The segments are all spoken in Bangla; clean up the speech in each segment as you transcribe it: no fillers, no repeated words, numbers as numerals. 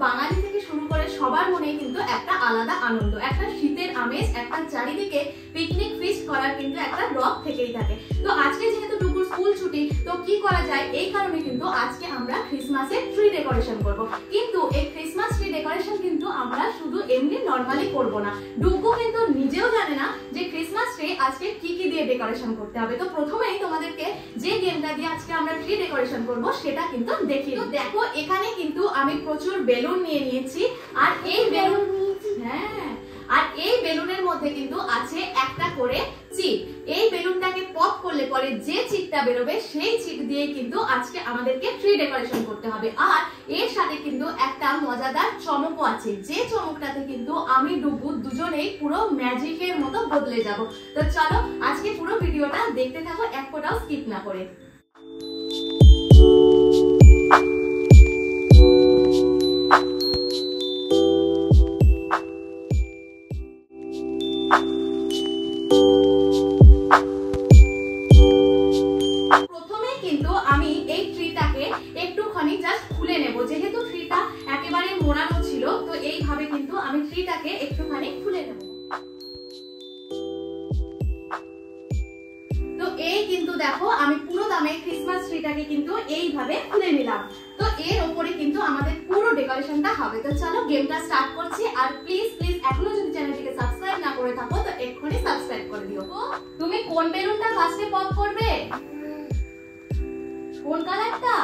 বাঙালি থেকে শুরু করে সবার মনে কিন্তু একটা আলাদা আনন্দ, একটা শীতের আমেজ, একটা চারিদিকে পিকনিক ফিস্ট করার কিন্তু একটা রক থেকেই থাকে। তো আজকে যেহেতু ডুগুর স্কুল ছুটি, তো কি করা যায়, এই কারণে কিন্তু আজকে আমরা ক্রিসমাসের ট্রি ডেকোরেশন করব। কিন্তু এই ক্রিসমাস ট্রি ডেকোরেশন কিন্তু আমরা শুধু এমনি নরমালি করব না। ডুগু কিন্তু নিজেও জানে না যে ক্রিসমাস ট্রি আজকে কি কি দিয়ে ডেকোরেশন করতে হবে। তো প্রথমেই তোমাদেরকে যে গেমটা দিয়ে আজকে আমরা ট্রি ডেকোরেশন করব সেটা কিন্তু দেখিয়ে। তো দেখো এখানে কিন্তু আমি প্রচুর বেলুন নিয়ে নিয়েছি, আর এই বেলুন, হ্যাঁ, আর এই বেলুনের মধ্যে কিন্তু আছে একটা করে চিট। এই বেলুনটাকে পপ করলে পরে যে চিটটা বেরোবে সেই চিট দিয়ে কিন্তু আজকে আমাদেরকে ট্রি ডেকোরেশন করতে হবে। আর এর সাথে কিন্তু একটা মজাদার চমকও আছে, যে চমকটাতে কিন্তু আমি ডুগু দুজনেই পুরো ম্যাজিকের মতো বদলে যাব। তো চলো আজকে পুরো ভিডিওটা দেখতে থাকো, এক ফোঁটাও স্কিপ না করে। দেখো আমি পুরো দামে ক্রিসমাস ট্রিটাকে কিন্তু এইভাবে খুলে নিলাম। তো এর উপরে কিন্তু আমাদের পুরো ডেকোরেশনটা হবে। তো চলো গেমটা স্টার্ট করছি। আর প্লিজ প্লিজ এখনো যদি চ্যানেলটিকে সাবস্ক্রাইব না করে থাকো তো এক্ষুনি সাবস্ক্রাইব করে দিও। তো তুমি কোন বেলুনটা ফার্স্টে পপ করবে? কোন কালারটা?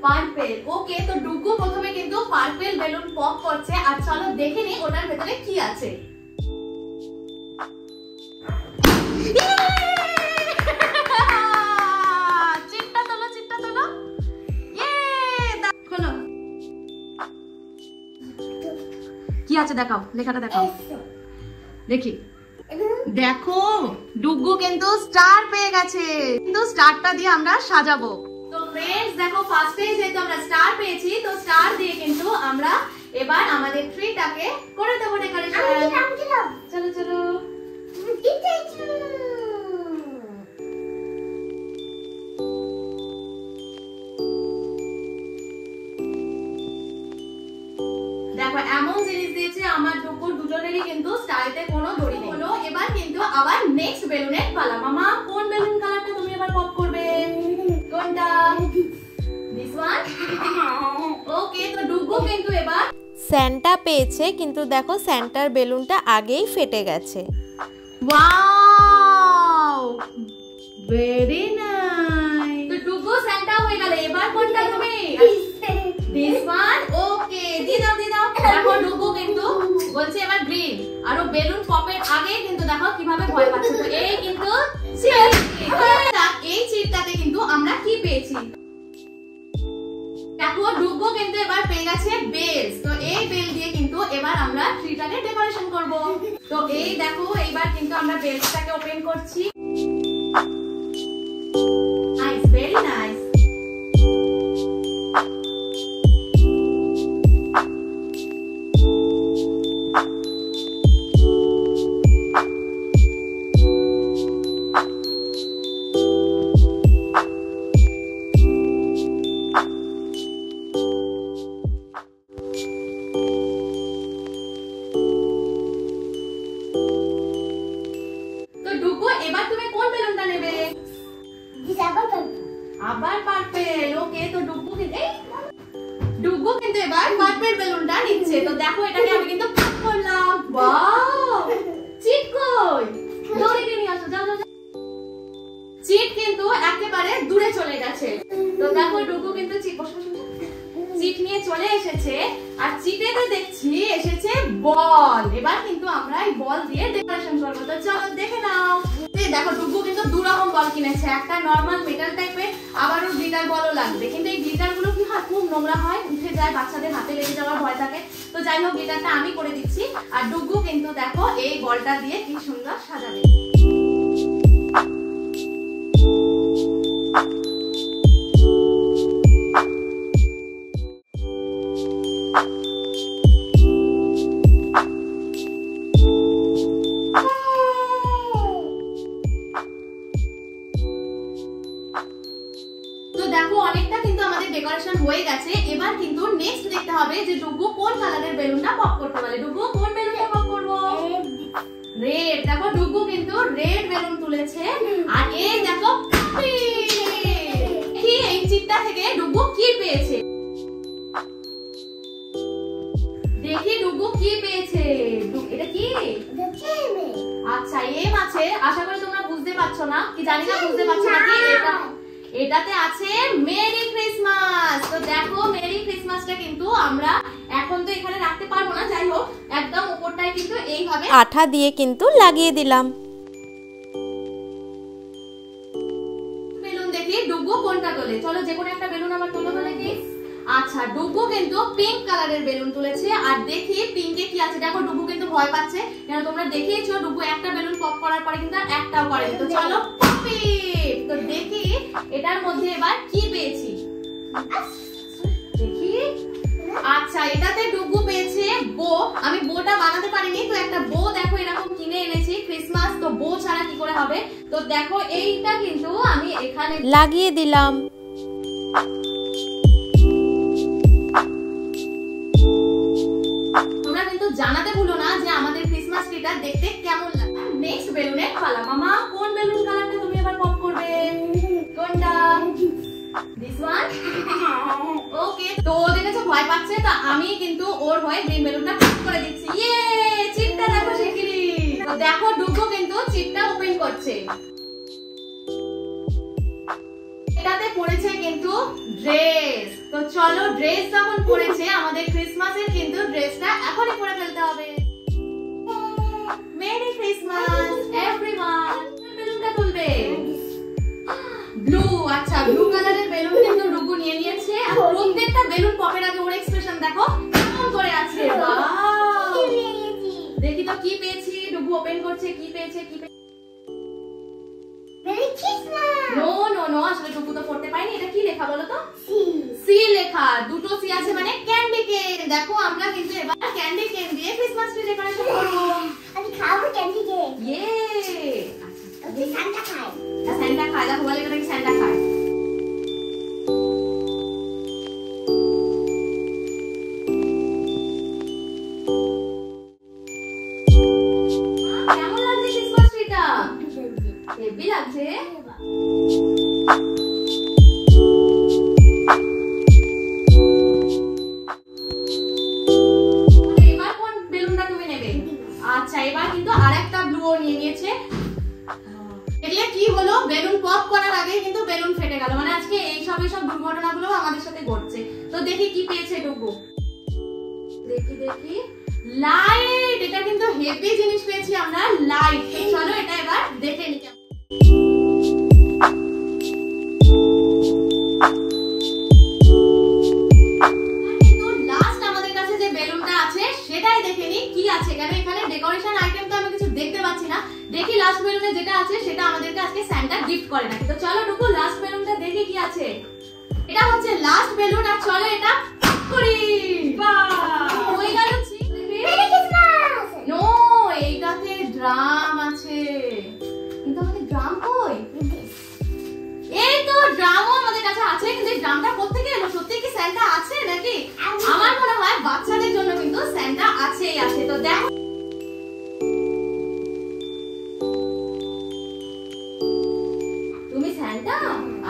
পার্পল। ওকে, তো ডুগু প্রথমে কিন্তু পার্পল বেলুন পপ করছে। আর চলো দেখে নিই ওটার ভেতরে কি আছে। কি আছে দেখাও, লেখাটা দেখাও দেখি। দেখো ডুগু কিন্তু স্টার পেয়ে গেছে, কিন্তু স্টারটা দিয়ে আমরা সাজাবো। তো फ्रेंड्स দেখো ফার্স্টে যেহেতু আমরা স্টার পেয়েছি, তো স্টার দিয়ে কিন্তু আমরা এবার আমাদের ট্রিটাকে করে দেবো ডেকোরেশন। চলো চলো। দেখো এমন জিনিস দিয়েছে আমার ডুগুর দুজনেরই কিন্তু স্টাইলতে কোনো দড়ি নেই। হলো এবার কিন্তু আবার নেক্সট বেলুনের পালা। মামা কোন বেলুন কালারটা তুমি এবার পপ করবে? কোনটা? This one. ওকে, তো ডুগু কিন্তু এবার স্যান্টা পেয়েছে, কিন্তু দেখো স্যান্টার বেলুনটা আগেই ফেটে গেছে। Wow, very nice. তো ডুগু স্যান্টা হয়ে গেল। এবার কোনটা তুমি? This one. ওকে, দিয়ে দাও দিয়ে দাও। দেখো ডুগু কিন্তু বলছে এবার গ্রিন। আর ও বেলুন পপের আগে কিন্তু দেখো কিভাবে ভয় পাচ্ছে। তো এই কিন্তু চিট। এই চিটটাতে কিন্তু আমরা কি পেয়েছি? দেখো ডুগু কিন্তু এবার পেয়ে গেছে বেলস। তো এই বেল দিয়ে কিন্তু এবার আমরা ট্রিটাকে ডেকোরেশন করব। তো এই দেখো এইবার কিন্তু আমরা বেলসটাকে ওপেন করছি। Nice, very nice. আবার পার্পল। ওকে, তো ডুগু কিন্তু এবার পার্পল বেলুনটা নিচ্ছে। তো দেখো এটাকে আমি কিন্তু পপ করলাম। ওয়াও, চিট কই? দড়িকে নিয়ে আসো, যাও যাও। চিট কিন্তু একেবারে দূরে চলে গেছে। তো দেখো ডুগু কিন্তু চিট নিয়ে চলে এসেছে। আর চিটেতে দেখছি এসেছে বল। এবার কিন্তু আমরা এই বল দিয়ে ডেকোরেশন করব। তো চলো দেখে নাও। দেখো ডুগু কিন্তু দু রকম বল কিনেছে, একটা নরমাল মেটাল টাইপের, আবারও গ্লিটার বলও লাগবে। কিন্তু এই গ্লিটার গুলো কি হয়, খুব নোংরা হয়, উঠে যায়, বাচ্চাদের হাতে লেগে যাওয়ার ভয় থাকে। তো যাই হোক গ্লিটারটা আমি করে দিচ্ছি। আর ডুগু কিন্তু দেখো এই বলটা দিয়ে কি সুন্দর সাজাবে। দেখো অনেকটা কিন্তু আমাদের ডেকোরেশন হয়ে গেছে। এবার কিন্তু নেক্সট দেখতে হবে যে ডুগু কোন কালারের বেলুনটা পপ করতে পারে। ডুগু কোন বেলুনটা পপ করবো? রেড। দেখো ডুগু কিন্তু রেড বেলুন তুলেছে। আর এই দেখো কি এই চিটটা থেকে ডুগু কি পেয়েছে, দেখি ডুগু কি পেয়েছে। এটা কি? আচ্ছা এম আছে। আশা করি তোমরা বুঝতে পারছো না, কি জানি না বুঝতে পারছো নাকি। এটাতে আছে মেরি ক্রিসমাস। তো দেখো মেরি ক্রিসমাসটা কিন্তু আমরা এখন তো এখানে রাখতে পারবো না, যাই হোক একদম উপরটায় কিন্তু এইভাবে আঠা দিয়ে কিন্তু লাগিয়ে দিলাম। বেলুন দেখি ডুগু কোনটা তোলে। চলো যে কোনো একটা বেলুন আমার তোলো তো দেখি। আচ্ছা ডুগু কিন্তু পিঙ্ক কালারের বেলুন তুলেছে। আর দেখি পিঙ্কে কি আছে। দেখো ডুগু কিন্তু ভয় পাচ্ছে, কেন তোমরা দেখিয়েছো ডুগু একটা বেলুন পপ করার পরে কিন্তু একটাও করেনি। তো চলো তো দেখি এটার মধ্যে এবার কি পেয়েছি দেখি। আচ্ছা এটাতে ডুগু পেয়েছে বো। আমি বোটা বানাতে পারিনি, তো একটা বো দেখো এরকম কিনে এনেছি ক্রিসমাস। তো বো ছাড়া কি করে হবে। তো দেখো এইটা কিন্তু আমি এখানে লাগিয়ে দিলাম। তোমরা কিন্তু জানাতে ভুলো না যে আমাদের ক্রিসমাস ট্রিটা দেখতে কেমন লাগে। নেক্সট বেলুনের পালা। মামা কোন বেলুন কালারটা তুমি এবার পপ করবে? কোনটা? This one? ওকে। তো দেখেছো ভয় পাচ্ছে, তো আমি কিন্তু ওর হয়ে গ্রিন বেলুনটা পপ করে দিচ্ছি। ইয়ে চিপটা দেখো শিগগিরই। তো দেখো ডুগু কিন্তু চিপটা ওপেন করছে। এটাতে পড়েছে কিন্তু ড্রেস। তো চলো ড্রেস যখন পড়েছে আমাদের ক্রিসমাসের কিন্তু ড্রেসটা এখনই পরে ফেলতে হবে। Merry Christmas everyone. বেলুনটা তুলবে ব্লু। আচ্ছা ব্লু কালারের বেলুন কিন্তু ডুগু নিয়ে নিয়েছে। আর প্রত্যেকটা বেলুন পপের আগে ওর এক্সপ্রেশন দেখো কেমন করে আছে। ওয়াও দেখি তো কি পেয়েছি। ডুগু ওপেন করছে, কি পেয়েছে কি পেয়েছে। নো নো নো, আসলে ডুগু তো পড়তে পারিনি। এটা কি লেখা বলো তো? সি লেখা। দুটো সি আছে মানে ক্যান্ডি কেন। দেখো আমরা কিন্তু এবার ক্যান্ডি কেন দিয়ে ক্রিসমাস ট্রি ডেকোরেশন করব। আমি খাবো ক্যান্ডি কেক। ইয়ে ওকে সান্টা খায়। সান্টা খায়। দেখো বলে এটা কি সান্টা খায়। কেমন লাগছে ক্রিসমাস ট্রিটা? হেভি লাগছে। এবার কোন বেলুনটা তুমি নেবে? আচ্ছা এবার কিন্তু আরেকটা ব্লুও নিয়ে নিয়েছে। দেখলে কি হলো, বেলুন পপ করার আগে কিন্তু বেলুন ফেটে গেল। মানে আজকে এই সব দুর্ঘটনাগুলো আমাদের সাথে ঘটছে। তো দেখি কি পেয়েছে ডুগু। দেখি দেখি লাইট। এটা কিন্তু হেভি জিনিস পেয়েছি আমরা, লাইট। তো চলো এটা এবার দেখে নিই। কিন্তু লাস্ট আমাদের কাছে যে বেলুনটা আছে সেটাই দেখে নিই কি আছে, কারণ এখানে ডেকোরেশন আইটেম তো আমি কিছু দেখতে পাচ্ছি না। দেখি লাস্ট বেলুনে যেটা আছে সেটা আমাদেরকে আজকে সান্টা গিফট করে নাকি। তো চলো ডুগু লাস্ট বেলুনটা দেখি কি আছে। এটা হচ্ছে লাস্ট বেলুন। আর চলো এটা করি। বাহ হয়ে গেল। Merry Christmas. নো এইটাতে ড্রাম আছে, কিন্তু আমাদের ড্রাম কই? এই তো ড্রামও আমাদের কাছে আছে, কিন্তু ড্রামটা কোত্থেকে এলো? সত্যি কি সান্টা আছে নাকি? আমার মনে হয় বাচ্চাদের জন্য কিন্তু সান্টা আছেই আছে। তো দেখো তুমি সান্টা।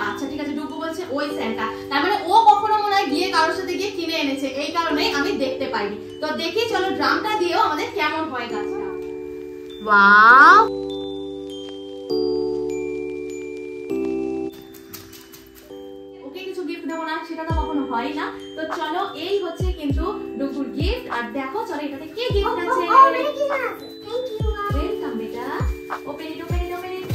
আচ্ছা ঠিক আছে, ডুগু বলছে ওই সান্টা। তার মানে ও কখনো মনে হয় গিয়ে কারোর সাথে গিয়ে কিনে এনেছে, এই কারণেই আমি দেখতে পাইনি। তো দেখি চলো ড্রামটা দিয়েও আমাদের কেমন হয় গাছটা। ওয়াও ওকে কিছু গিফট দেবো না, সেটা তো কখনো হয় না। তো চলো এই হচ্ছে কিন্তু ডুগুর গিফট। আর দেখো চলো এটাতে কি গিফট আছে। Merry Christmas. Thank you. Welcome বেটা। Open it open it open it.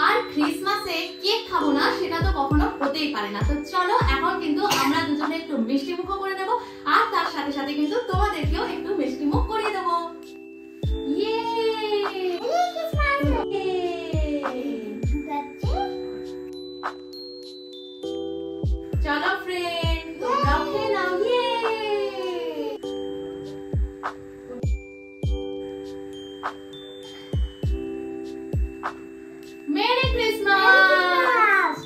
আর ক্রিসমাসে কেক খাবো না সেটা তো কখনো হতেই পারে না। তো চলো এখন কিন্তু আমরা দুজনে একটু মিষ্টি মুখ করে নেবো, আর তার সাথে সাথে কিন্তু তোমাদেরকেও একটু মিষ্টি মুখ করিয়ে দেবো। ইয়ে চলো ফ্রেন্ড, তোমরাও খেয়ে নাও। Merry Christmas.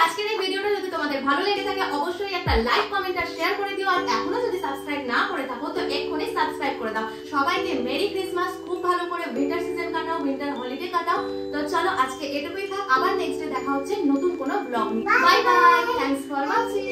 আজকের এই ভিডিওটা যদি তোমাদের ভালো লেগে থাকে অবশ্যই একটা লাইক, কমেন্ট আর শেয়ার করে দিও। আর এখনো যদি সাবস্ক্রাইব না করে থাকো তো এক্ষুনি সাবস্ক্রাইব করে দাও। সবাইকে মেরি ক্রিসমাস, খুব ভালো করে উইন্টার সিজন কাটাও, উইন্টার হলিডে কাটাও। তো চলো আজকে এটুকুই থাক, আবার নেক্সট ডে দেখা হচ্ছে নতুন কোনো ব্লগ নিয়ে। Bye bye, thanks for watching.